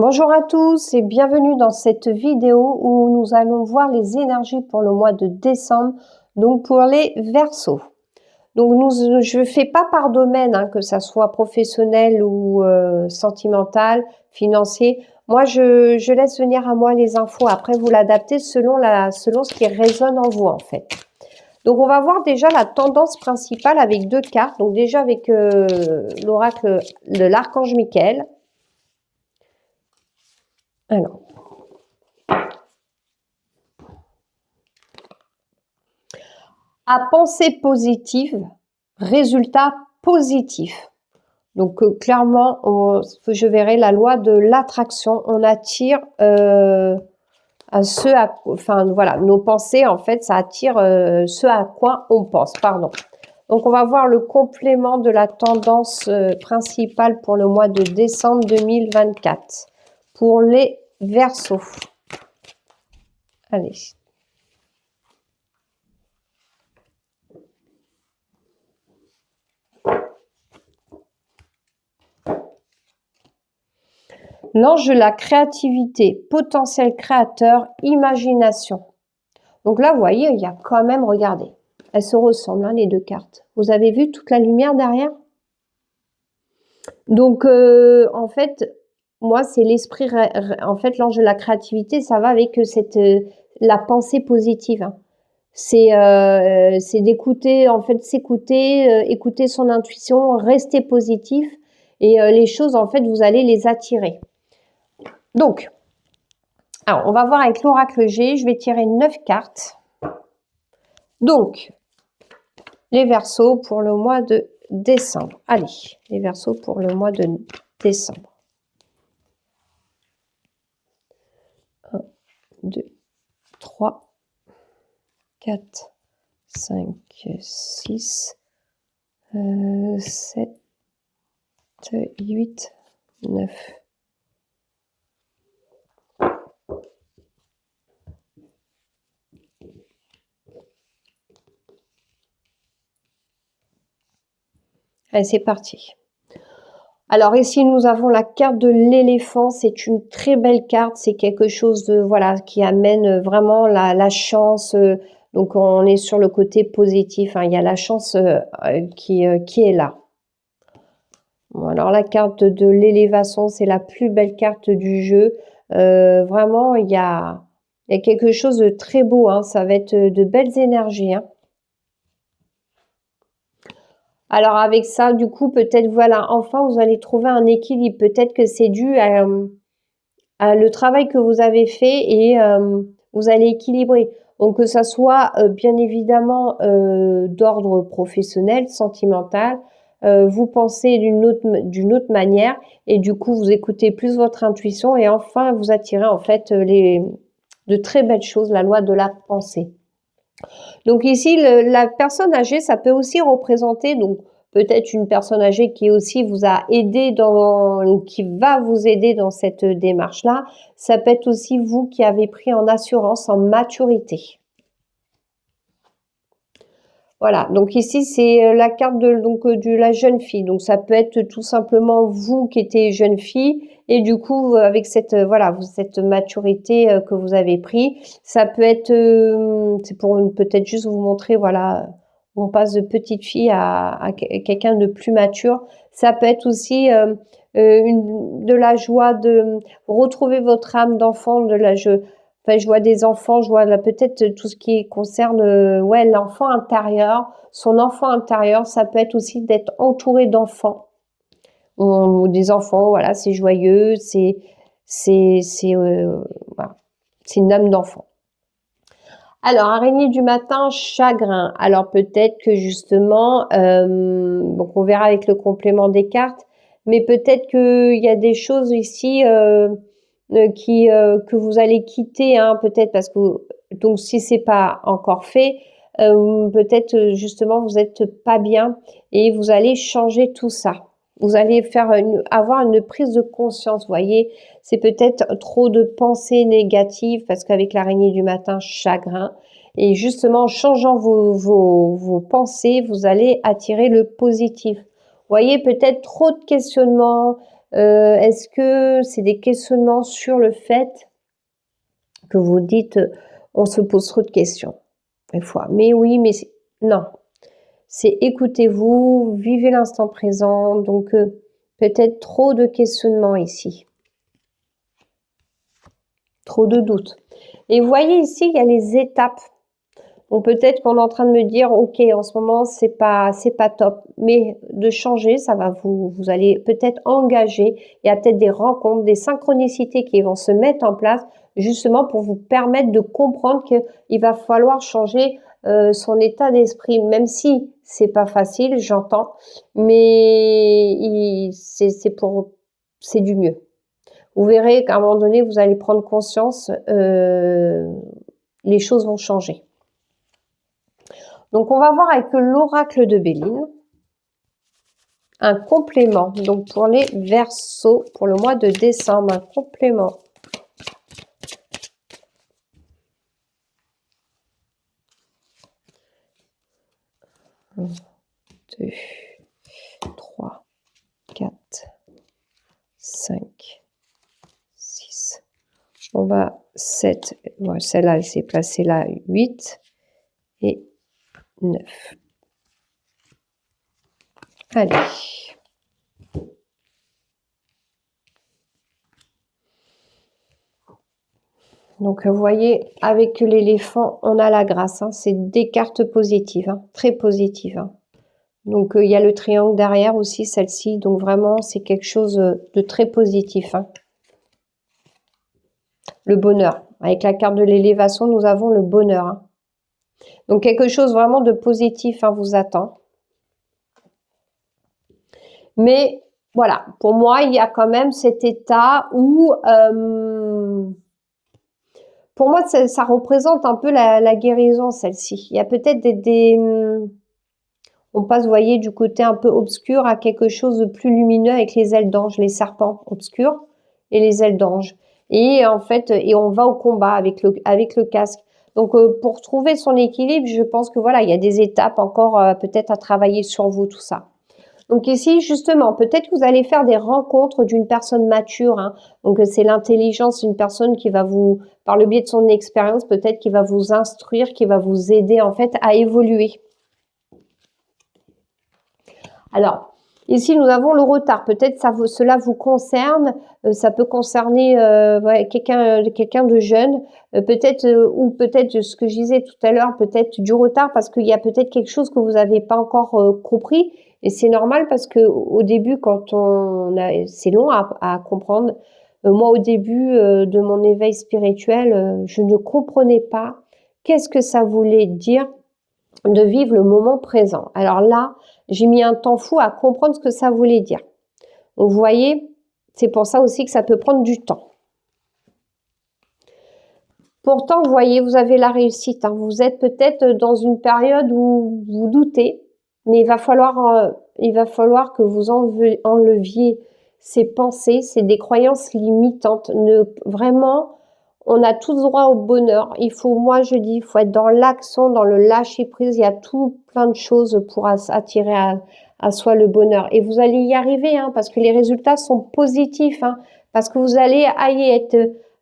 Bonjour à tous et bienvenue dans cette vidéo où nous allons voir les énergies pour le mois de décembre, donc pour les Verseaux. Donc je ne fais pas par domaine, que ça soit professionnel ou sentimental, financier. Moi, je laisse venir à moi les infos. Après, vous l'adaptez selon ce qui résonne en vous, en fait. Donc, on va voir déjà la tendance principale avec deux cartes. Donc, déjà avec l'oracle de l'archange Michael. Alors, à penser positive, résultat positif. Donc clairement, je verrai la loi de l'attraction. On attire voilà, nos pensées en fait, ça attire ce à quoi on pense. Pardon. Donc on va voir le complément de la tendance principale pour le mois de décembre 2024 pour les Verseaux. Allez. L'ange de la créativité, potentiel créateur, imagination. Donc là, vous voyez, il y a quand même, regardez, elles se ressemblent, les deux cartes. Vous avez vu toute la lumière derrière? Donc, en fait, moi, c'est l'esprit, en fait, l'ange de la créativité, ça va avec la pensée positive. C'est d'écouter, en fait, s'écouter, écouter son intuition, rester positif. Et les choses, en fait, vous allez les attirer. Donc, alors, on va voir avec l'oracle G. Je vais tirer 9 cartes. Donc, les Verseaux pour le mois de décembre. Allez, les Verseaux pour le mois de décembre. 1, 2, 3, 4, 5, 6, 7, 8, 9. Allez, c'est parti. Alors ici, nous avons la carte de l'éléphant. C'est une très belle carte. C'est quelque chose de, voilà, qui amène vraiment la chance. Donc, on est sur le côté positif. Il y a la chance qui est là. Bon, alors, la carte de l'élévation, c'est la plus belle carte du jeu. Vraiment, il y a quelque chose de très beau. Ça va être de belles énergies. Alors avec ça, du coup, peut-être, voilà, enfin, vous allez trouver un équilibre. Peut-être que c'est dû à le travail que vous avez fait et vous allez équilibrer. Donc que ça soit bien évidemment d'ordre professionnel, sentimental, vous pensez d'une autre manière et du coup, vous écoutez plus votre intuition et enfin, vous attirez en fait de très belles choses, la loi de la pensée. Donc ici, la personne âgée, ça peut aussi représenter donc peut-être une personne âgée qui aussi vous a aidé ou qui va vous aider dans cette démarche-là. Ça peut être aussi vous qui avez pris en assurance, en maturité. Voilà, donc ici c'est la carte de la jeune fille. Donc ça peut être tout simplement vous qui étiez jeune fille et du coup avec cette cette maturité que vous avez pris, ça peut être c'est pour peut-être juste vous montrer voilà, on passe de petite fille à quelqu'un de plus mature. Ça peut être aussi de la joie de retrouver votre âme d'enfant, enfin, je vois des enfants, je vois là peut-être tout ce qui concerne l'enfant intérieur. Son enfant intérieur, ça peut être aussi d'être entouré d'enfants. Ou des enfants, voilà, c'est joyeux, voilà, c'est une âme d'enfant. Alors, araignée du matin, chagrin. Alors peut-être que justement, donc on verra avec le complément des cartes, mais peut-être qu'il y a des choses ici que vous allez quitter, peut-être parce que donc si c'est pas encore fait, peut-être justement vous êtes pas bien et vous allez changer tout ça. Vous allez avoir une prise de conscience, vous voyez, c'est peut-être trop de pensées négatives parce qu'avec l'araignée du matin, chagrin. Et justement, en changeant vos pensées, vous allez attirer le positif. Vous voyez, peut-être trop de questionnements, Est-ce que c'est des questionnements sur le fait que vous dites, on se pose trop de questions, des fois. Mais oui, mais non. C'est écoutez-vous, vivez l'instant présent. Donc, peut-être trop de questionnements ici. Trop de doutes. Et vous voyez ici, il y a les étapes. Donc peut-être qu'on est en train de me dire, ok, en ce moment c'est pas top, mais de changer, ça va vous allez peut-être engager. Il y a peut-être des rencontres, des synchronicités qui vont se mettre en place justement pour vous permettre de comprendre qu'il va falloir changer son état d'esprit, même si c'est pas facile, j'entends, mais c'est du mieux. Vous verrez qu'à un moment donné, vous allez prendre conscience, les choses vont changer. Donc, on va voir avec l'oracle de Béline un complément. Donc, pour les Verseaux, pour le mois de décembre, un complément. Un, 2, 3, 4, 5, 6. On va 7. Bon, celle-là, elle s'est placée là, 8 et 9. Allez. Donc, vous voyez, avec l'éléphant, on a la grâce. Hein. C'est des cartes positives, hein, très positives. Hein. Donc, il y a le triangle derrière aussi, celle-ci. Donc, vraiment, c'est quelque chose de très positif. Hein. Le bonheur. Avec la carte de l'élévation, nous avons le bonheur. Hein. Donc, quelque chose vraiment de positif hein, vous attend. Mais, voilà, pour moi, il y a quand même cet état où... pour moi, ça représente un peu la guérison, celle-ci. Il y a peut-être on passe, vous voyez, du côté un peu obscur à quelque chose de plus lumineux avec les ailes d'ange, les serpents obscurs et les ailes d'ange. Et en fait, on va au combat avec le casque. Donc, pour trouver son équilibre, je pense que voilà, il y a des étapes encore peut-être à travailler sur vous, tout ça. Donc ici, justement, peut-être que vous allez faire des rencontres d'une personne mature. Hein. Donc c'est l'intelligence d'une personne qui va vous, par le biais de son expérience, peut-être qui va vous instruire, qui va vous aider en fait à évoluer. Alors, ici, nous avons le retard. Peut-être cela vous concerne. Ça peut concerner ouais, quelqu'un de jeune. Peut-être, ou peut-être ce que je disais tout à l'heure, peut-être du retard parce qu'il y a peut-être quelque chose que vous n'avez pas encore compris. Et c'est normal parce que au début, c'est long à comprendre. Moi, au début de mon éveil spirituel, je ne comprenais pas qu'est-ce que ça voulait dire de vivre le moment présent. Alors là, j'ai mis un temps fou à comprendre ce que ça voulait dire. Donc, vous voyez, c'est pour ça aussi que ça peut prendre du temps. Pourtant, vous voyez, vous avez la réussite. Hein. Vous êtes peut-être dans une période où vous doutez, mais il va falloir que vous enleviez ces pensées, des croyances limitantes. Vraiment, on a tous droit au bonheur. Moi je dis, il faut être dans l'action, dans le lâcher prise. Il y a tout plein de choses pour attirer à soi le bonheur. Et vous allez y arriver, hein, parce que les résultats sont positifs, hein, parce que vous allez être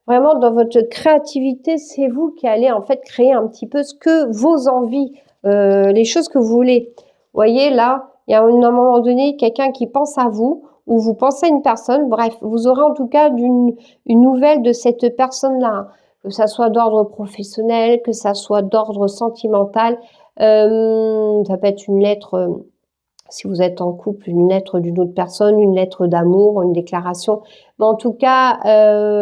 vraiment dans votre créativité. C'est vous qui allez en fait créer un petit peu ce que vos envies, les choses que vous voulez. Vous voyez là, il y a à un moment donné quelqu'un qui pense à vous, ou vous pensez à une personne, bref, vous aurez en tout cas une nouvelle de cette personne-là, que ça soit d'ordre professionnel, que ça soit d'ordre sentimental, ça peut être une lettre, si vous êtes en couple, une lettre d'une autre personne, une lettre d'amour, une déclaration, mais en tout cas,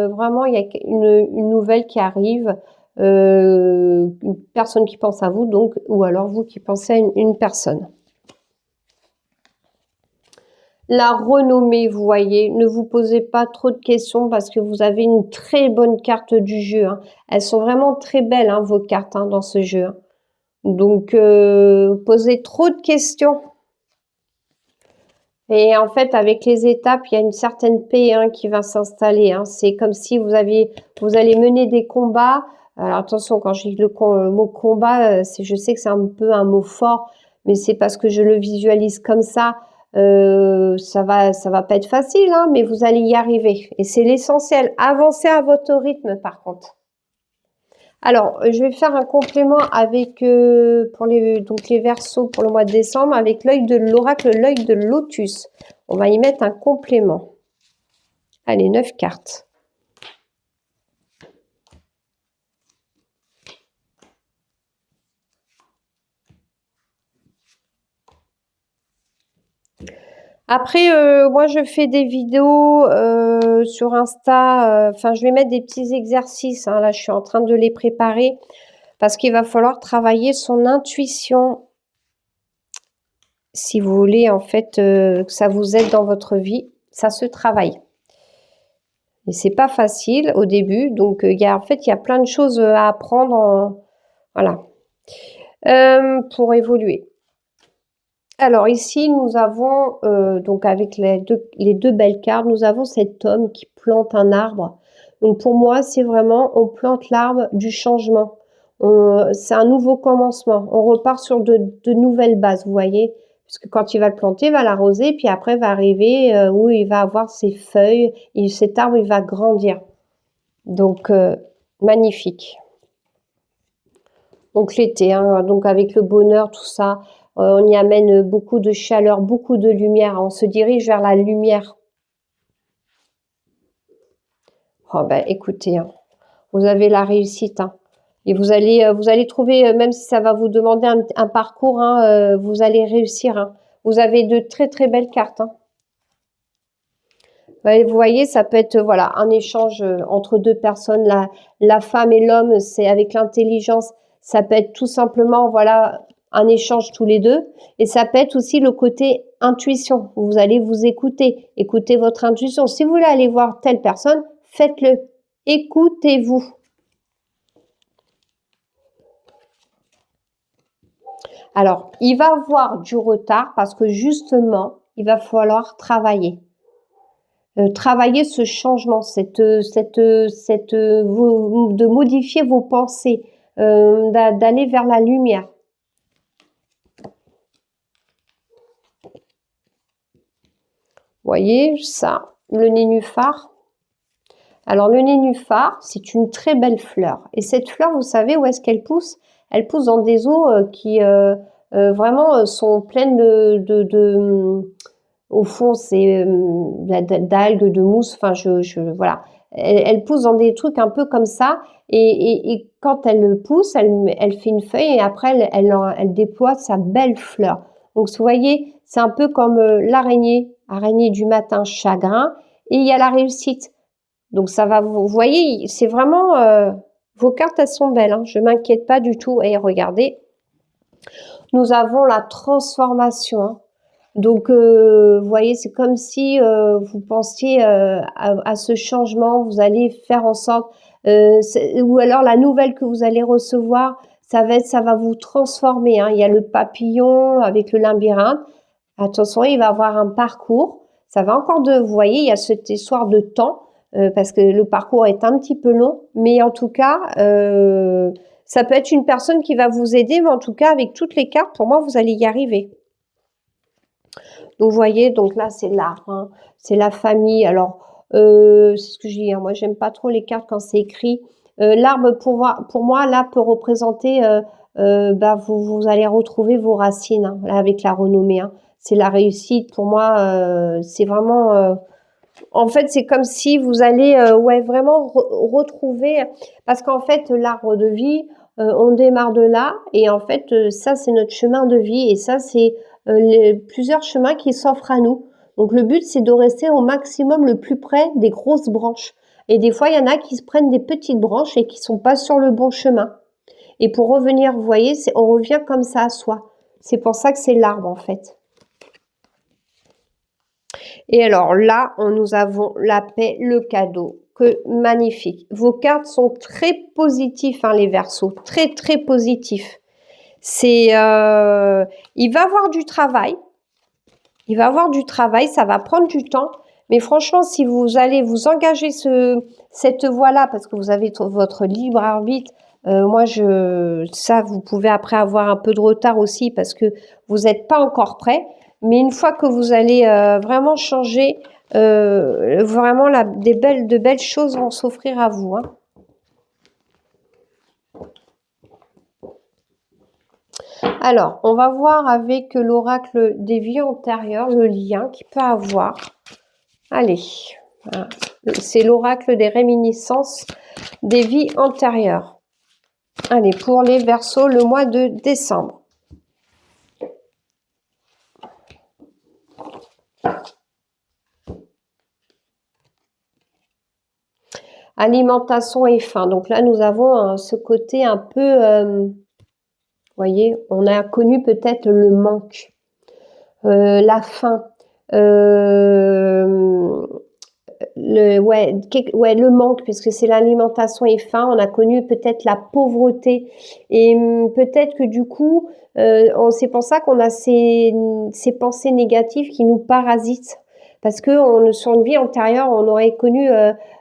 vraiment, il y a une nouvelle qui arrive, une personne qui pense à vous, donc, ou alors vous qui pensez à une personne. La renommée, vous voyez, ne vous posez pas trop de questions parce que vous avez une très bonne carte du jeu. Hein. Elles sont vraiment très belles, hein, vos cartes hein, dans ce jeu. Hein. Donc, posez trop de questions. Et en fait, avec les étapes, il y a une certaine paix hein, qui va s'installer. Hein. C'est comme si vous allez mener des combats. Alors attention, quand je dis le mot combat, je sais que c'est un peu un mot fort, mais c'est parce que je le visualise comme ça. Ça va pas être facile, hein, mais vous allez y arriver. Et c'est l'essentiel. Avancez à votre rythme, par contre. Alors, je vais faire un complément avec pour donc les Verseaux pour le mois de décembre avec l'œil de l'oracle, l'œil de lotus. On va y mettre un complément. Allez, 9 cartes. Après, moi, je fais des vidéos sur Insta. Enfin, je vais mettre des petits exercices. Hein, là, je suis en train de les préparer parce qu'il va falloir travailler son intuition si vous voulez, en fait, que ça vous aide dans votre vie. Ça se travaille. Et c'est pas facile au début. Donc, en fait, il y a plein de choses à apprendre. Voilà. Pour évoluer. Alors ici, nous avons, donc avec les deux belles cartes, nous avons cet homme qui plante un arbre. Donc pour moi, c'est vraiment, on plante l'arbre du changement. C'est un nouveau commencement. On repart sur de nouvelles bases, vous voyez. Parce que quand il va le planter, il va l'arroser, puis après va arriver où il va avoir ses feuilles, et cet arbre, il va grandir. Donc, magnifique. Donc l'été, hein, donc avec le bonheur, tout ça. On y amène beaucoup de chaleur, beaucoup de lumière. On se dirige vers la lumière. Oh ben, écoutez, hein, vous avez la réussite. Hein. Et vous allez trouver, même si ça va vous demander un parcours, hein, vous allez réussir. Hein. Vous avez de très très belles cartes. Hein. Vous voyez, ça peut être voilà un échange entre deux personnes. La femme et l'homme, c'est avec l'intelligence. Ça peut être tout simplement voilà un échange tous les deux. Et ça peut être aussi le côté intuition. Vous allez vous écouter, écoutez votre intuition. Si vous voulez aller voir telle personne, faites-le. Écoutez-vous. Alors, il va avoir du retard parce que justement, il va falloir travailler. Travailler ce changement, de modifier vos pensées, d'aller vers la lumière. Voyez ça, le nénuphar. Alors le nénuphar, c'est une très belle fleur. Et cette fleur, vous savez où est-ce qu'elle pousse? Elle pousse dans des eaux qui vraiment sont pleines au fond, c'est d'algues, de mousse. Enfin, voilà. Elle pousse dans des trucs un peu comme ça. Et quand elle pousse, elle fait une feuille et après, elle déploie sa belle fleur. Donc, vous voyez, c'est un peu comme l'araignée, araignée du matin, chagrin. Et il y a la réussite. Donc, ça va, vous voyez, c'est vraiment... vos cartes, elles sont belles. Hein, je ne m'inquiète pas du tout. Et regardez, nous avons la transformation. Hein. Donc, vous voyez, c'est comme si vous pensiez à ce changement, vous allez faire en sorte, ou alors la nouvelle que vous allez recevoir, ça va vous transformer. Hein. Il y a le papillon avec le labyrinthe. Attention, il va avoir un parcours. Ça va encore vous voyez, il y a cette histoire de temps, parce que le parcours est un petit peu long, mais en tout cas, ça peut être une personne qui va vous aider, mais en tout cas, avec toutes les cartes, pour moi, vous allez y arriver. Donc, vous voyez, donc là, c'est l'arbre, hein, c'est la famille. Alors, c'est ce que je dis, hein, moi, j'aime pas trop les cartes quand c'est écrit. L'arbre, pour moi, là, peut représenter, vous allez retrouver vos racines, hein, là, avec la renommée. Hein. C'est la réussite. Pour moi, c'est vraiment... en fait, c'est comme si vous allez vraiment retrouver... Parce qu'en fait, l'arbre de vie, on démarre de là. Et en fait, ça, c'est notre chemin de vie. Et ça, c'est... plusieurs chemins qui s'offrent à nous. Donc le but, c'est de rester au maximum le plus près des grosses branches. Et des fois, il y en a qui se prennent des petites branches et qui sont pas sur le bon chemin. Et pour revenir, vous voyez, on revient comme ça à soi. C'est pour ça que c'est l'arbre, en fait. Et alors là, nous avons la paix, le cadeau. Magnifique. Vos cartes sont très positives, hein, les Verseaux. Très, très positifs. Il va avoir du travail. Il va avoir du travail, ça va prendre du temps. Mais franchement, si vous allez vous engager cette voie-là, parce que vous avez votre libre arbitre, ça, vous pouvez après avoir un peu de retard aussi parce que vous n'êtes pas encore prêt. Mais une fois que vous allez vraiment changer, vraiment de belles choses vont s'offrir à vous. Hein. Alors, on va voir avec l'oracle des vies antérieures le lien qu'il peut avoir. Allez, voilà. C'est l'oracle des réminiscences des vies antérieures. Allez, pour les Verseaux, le mois de décembre. Alimentation et faim. Donc là, nous avons ce côté un peu... voyez, on a connu peut-être le manque, la faim, le manque, puisque c'est l'alimentation et faim. On a connu peut-être la pauvreté. Et peut-être que du coup, c'est pour ça qu'on a ces pensées négatives qui nous parasitent. Parce que sur une vie antérieure, on aurait connu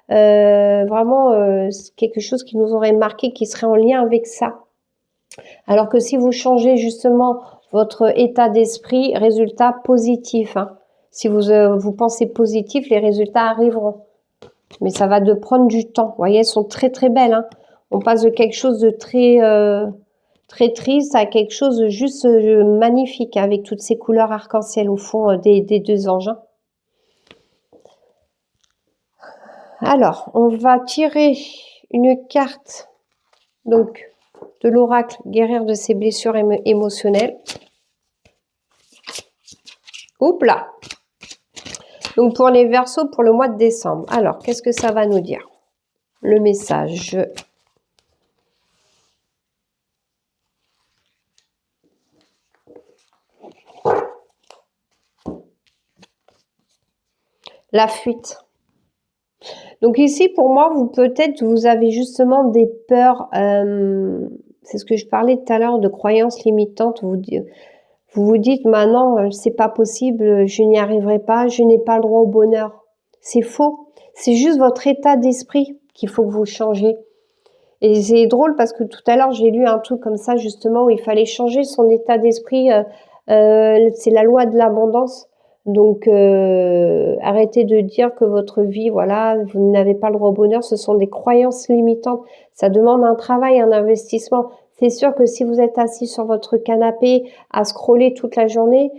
vraiment quelque chose qui nous aurait marqué, qui serait en lien avec ça. Alors que si vous changez justement votre état d'esprit, résultat positif. Hein. Si vous pensez positif, les résultats arriveront. Mais ça va prendre du temps. Vous voyez, elles sont très très belles. Hein. On passe de quelque chose de très très triste à quelque chose de juste magnifique, avec toutes ces couleurs arc-en-ciel au fond des deux anges. Hein. Alors, on va tirer une carte. Donc, de l'oracle, guérir de ses blessures émotionnelles. Oups là. Donc pour les Verseaux, pour le mois de décembre. Alors, qu'est-ce que ça va nous dire? Le message. La fuite. Donc ici, pour moi, vous avez justement des peurs. C'est ce que je parlais tout à l'heure de croyances limitantes. Vous vous dites maintenant, c'est pas possible, je n'y arriverai pas, je n'ai pas le droit au bonheur. C'est faux. C'est juste votre état d'esprit qu'il faut que vous changiez. Et c'est drôle parce que tout à l'heure, j'ai lu un truc comme ça, justement, où il fallait changer son état d'esprit. C'est la loi de l'abondance. Donc, arrêtez de dire que votre vie, voilà, vous n'avez pas le droit au bonheur. Ce sont des croyances limitantes. Ça demande un travail, un investissement. C'est sûr que si vous êtes assis sur votre canapé à scroller toute la journée,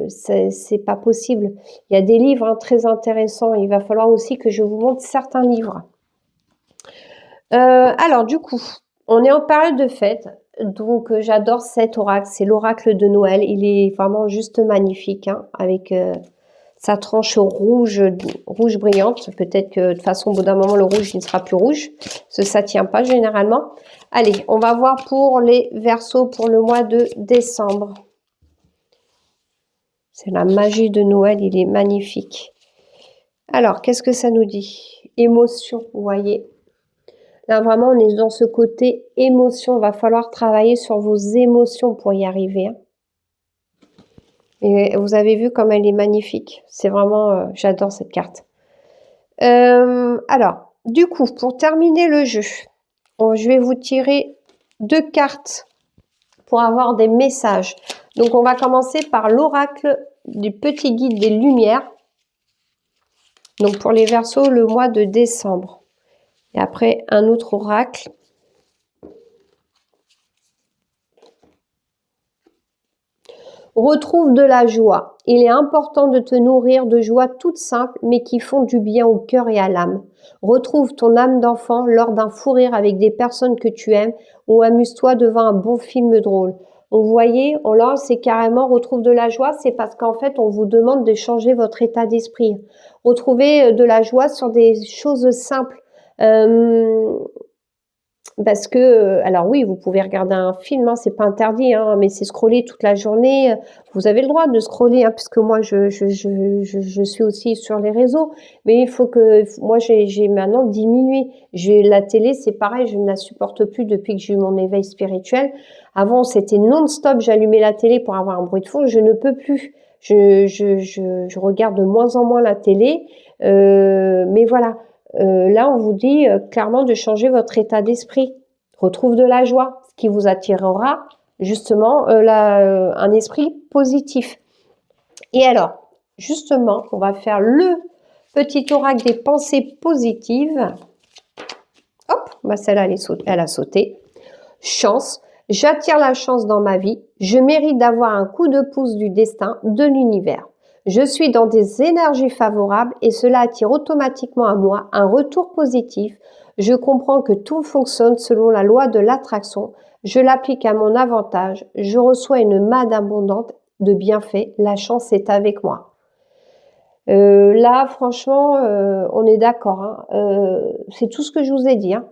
c'est pas possible. Il y a des livres hein, très intéressants. Il va falloir aussi que je vous montre certains livres. Alors, du coup, on est en période de fête. Donc, j'adore cet oracle. C'est l'oracle de Noël. Il est vraiment juste magnifique, hein, avec sa tranche rouge brillante. Peut-être que de toute façon, au bout d'un moment, le rouge, il ne sera plus rouge. Parce que ça ne tient pas généralement. Allez, on va voir pour les Verseaux pour le mois de décembre. C'est la magie de Noël. Il est magnifique. Alors, qu'est-ce que ça nous dit? Émotion, vous voyez. Là, vraiment, on est dans ce côté émotion. Il va falloir travailler sur vos émotions pour y arriver. Hein. Et vous avez vu comme elle est magnifique. C'est vraiment... j'adore cette carte. Alors, du coup, pour terminer le jeu, je vais vous tirer 2 cartes pour avoir des messages. Donc, on va commencer par l'oracle du petit guide des lumières. Donc, pour les Verseaux, le mois de décembre. Et après, un autre oracle. Retrouve de la joie. Il est important de te nourrir de joie toutes simples, mais qui font du bien au cœur et à l'âme. Retrouve ton âme d'enfant lors d'un fou rire avec des personnes que tu aimes ou amuse-toi devant un bon film drôle. Vous voyez, là, c'est carrément retrouve de la joie, c'est parce qu'en fait, on vous demande de changer votre état d'esprit. Retrouvez de la joie sur des choses simples. Parce que, alors oui, vous pouvez regarder un film, hein, c'est pas interdit, hein, mais c'est scroller toute la journée. Vous avez le droit de scroller, hein, puisque moi, je suis aussi sur les réseaux. Mais il faut que, moi, j'ai maintenant diminué. La télé, c'est pareil, je ne la supporte plus depuis que j'ai eu mon éveil spirituel. Avant, c'était non-stop, j'allumais la télé pour avoir un bruit de fond. Je ne peux plus. Je regarde de moins en moins la télé. Mais voilà. Là, on vous dit clairement de changer votre état d'esprit. Retrouve de la joie, ce qui vous attirera justement un esprit positif. Et alors, justement, on va faire le petit oracle des pensées positives. Hop, bah celle-là, elle a sauté. Chance, j'attire la chance dans ma vie. Je mérite d'avoir un coup de pouce du destin, de l'univers. Je suis dans des énergies favorables et cela attire automatiquement à moi un retour positif. Je comprends que tout fonctionne selon la loi de l'attraction. Je l'applique à mon avantage. Je reçois une manne abondante de bienfaits. La chance est avec moi. Là, franchement, on est d'accord. Hein. C'est tout ce que je vous ai dit. Hein.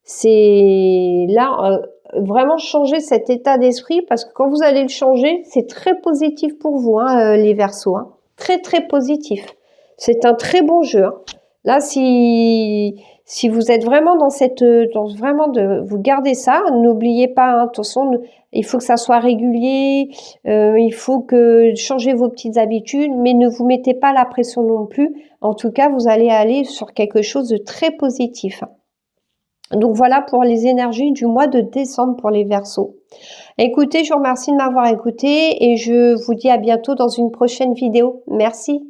C'est là, vraiment changer cet état d'esprit parce que quand vous allez le changer, c'est très positif pour vous, hein, les Verseaux. Hein. Très, très positif. C'est un très bon jeu. Hein. Là, si vous êtes vraiment dans vous gardez ça, n'oubliez pas, hein, attention, il faut que ça soit régulier, il faut que changer vos petites habitudes, mais ne vous mettez pas la pression non plus. En tout cas, vous allez aller sur quelque chose de très positif. Donc voilà pour les énergies du mois de décembre pour les Verseaux. Écoutez, je vous remercie de m'avoir écouté et je vous dis à bientôt dans une prochaine vidéo. Merci.